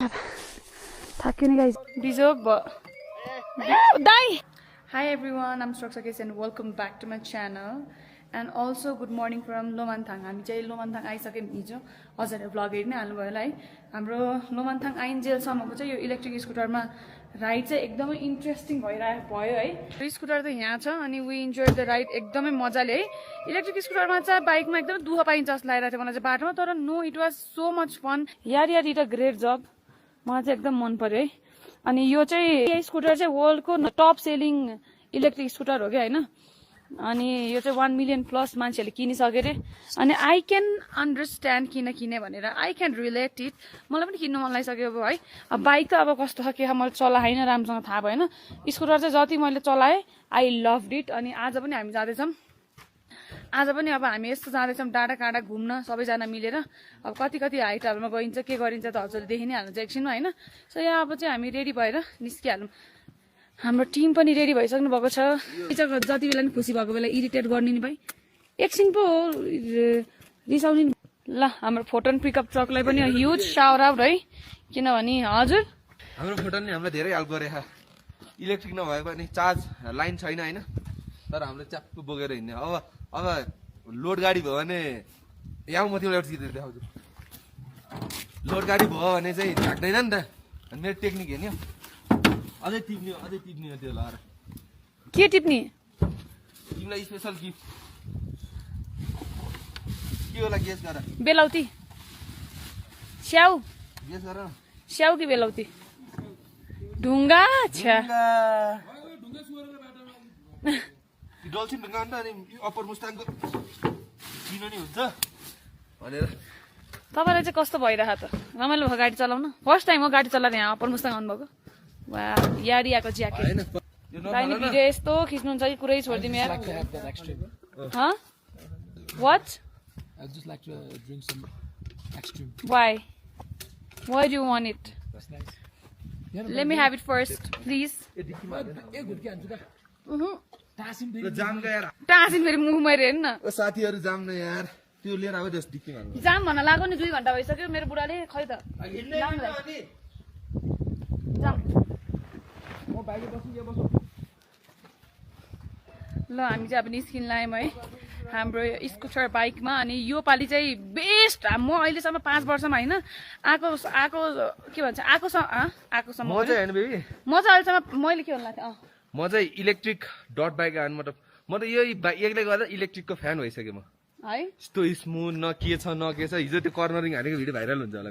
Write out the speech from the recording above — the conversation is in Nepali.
थाक्यो नि गाइस बिजो दाइ Hi everyone, I'm Structure Case and welcome back to my channel and also good morning from Lomanthang. हामी चाहिँ लोमान्थाङ आइसक्यौँ हिजो। हजुरले भ्लग हेर्नै हाल्नुभयो होला है। हाम्रो लोमान्थाङ आइन्जेलसम्मको चाहिँ यो इलेक्ट्रिक स्कुटरमा राइड चाहिँ एकदमै इन्ट्रेस्टिङ भयो है। स्कुटर त यहाँ छ अनि वी इन्जोय द राइड एकदमै मजाले है। इलेक्ट्रिक स्कुटरमा चाहिँ बाइकमा एकदमै दुःख पाइन्छ जस्तो लागिरहेको थियो मलाई चाहिँ बाटोमा, तर no it was so much fun. यार इट अ ग्रेट जब, मलाई चाहिँ एकदम मन पर्यो है। अनि यो चाहिँ स्कुटर चाहिँ वर्ल्डको टप सेलिङ इलेक्ट्रिक स्कुटर हो क्या होइन। अनि यो चाहिँ 1 मिलियन प्लस मान्छेहरूले किनिसके अरे। अनि आई क्यान अन्डरस्ट्यान्ड किन किने भनेर, आई क्यान रिलेट इट। मलाई पनि किन्नु मन लागिसक्यो अब है। अब बाइक त अब कस्तो छ के मैले चलाएन, राम्रोसँग थाहा भएन। स्कुटर चाहिँ जति मैले चलाएँ आई लभड इट। अनि आज पनि हामी जाँदैछौँ, आज पनि अब हामी यस्तो जाँदैछौँ डाँडा काँडा घुम्न सबैजना मिलेर। अब कति कति हाइटहरूमा गइन्छ के गरिन्छ त हजुरले देखि नै हाल्नुहुन्छ एकछिनमा होइन। सो यहाँ अब चाहिँ हामी रेडी भएर निस्किहालौँ। हाम्रो टिम पनि रेडी भइसक्नु भएको छ। जति बेला नि खुसी भएको बेला इरिटेट गर्ने नि भाइ, एकछिन पो रिसाउने नि। ल हाम्रो फोटो पिकअप ट्रकलाई पनि ह्युज साउट आउट है, किनभने हजुर हाम्रो फोटो नि हामीलाई धेरै हेल्प गरे। इलेक्ट्रिक नभए पनि चार्ज लाइन छैन होइन, तर हामीले च्याप्प बोकेर हिँड्ने। अब लोड गाडी भयो भने यहाँ म तिमीलाई एउटा चिज देखाउँछु। लोड गाडी भयो भने चाहिँ झाक्दैन नि त। अनि मेरो टेक्निक हेर्ने अझै टिप्ने त्यो लगाएर। के टिप्ने? तिमीलाई स्पेसल गिफ्ट के होला गेस गर। बेलाउती स्याउ, गेस गर न। स्याउ कि बेलाउती? ढुङ्गा छ्या डल्फिन ढुङ्गा अनि अप्पर मुस्ताङको किन नि हुन्छ भनेर। तपाईँलाई चाहिँ कस्तो भइरहेको त? रमाइलो भयो गाडी चलाउन? फर्स्ट टाइम हो गाडी चलाएर यहाँ अप्पर मुस्ताङ आउनुभएको? वा यारियाको ज्याकेट दाइने भिडियो यस्तो खिच्नुहुन्छ कि कुरै छोडिदिउँ यार। What? I'd just like to drink some extreme. Why do you want it? That's nice. Let me have it first, please. जाम यार, टाँसिन फेरि मुख मैले हेर्नु न। साथीहरू जाम न यार, त्यो लिएर आयो जस्तो डिक्कीमा। जाम भन्न लाग्यो नि 2 घन्टा भइसक्यो। मेरो बुढाले खै त जाम। ल हामी चाहिँ अब निस्किन लाग्यौँ है हाम्रो स्कुटर बाइकमा। अनि यो पालि चाहिँ बेस्ट। म अहिलेसम्म 5 वर्षमा होइन आएको के भन्छ आएकोसम्म म चाहिँ होइन बेबी, म चाहिँ अहिलेसम्म मैले के भन्नु लाग्थेँ म चाहिँ इलेक्ट्रिक डट बाइक आउनु म त यही बाइकले गर्दा इलेक्ट्रिकको फ्यान भइसकेँ म है। यस्तो स्मुथ न के छ न के छ। हिजो त्यो कर्नरिङ हानेको भिडियो भाइरल हुन्छ होला।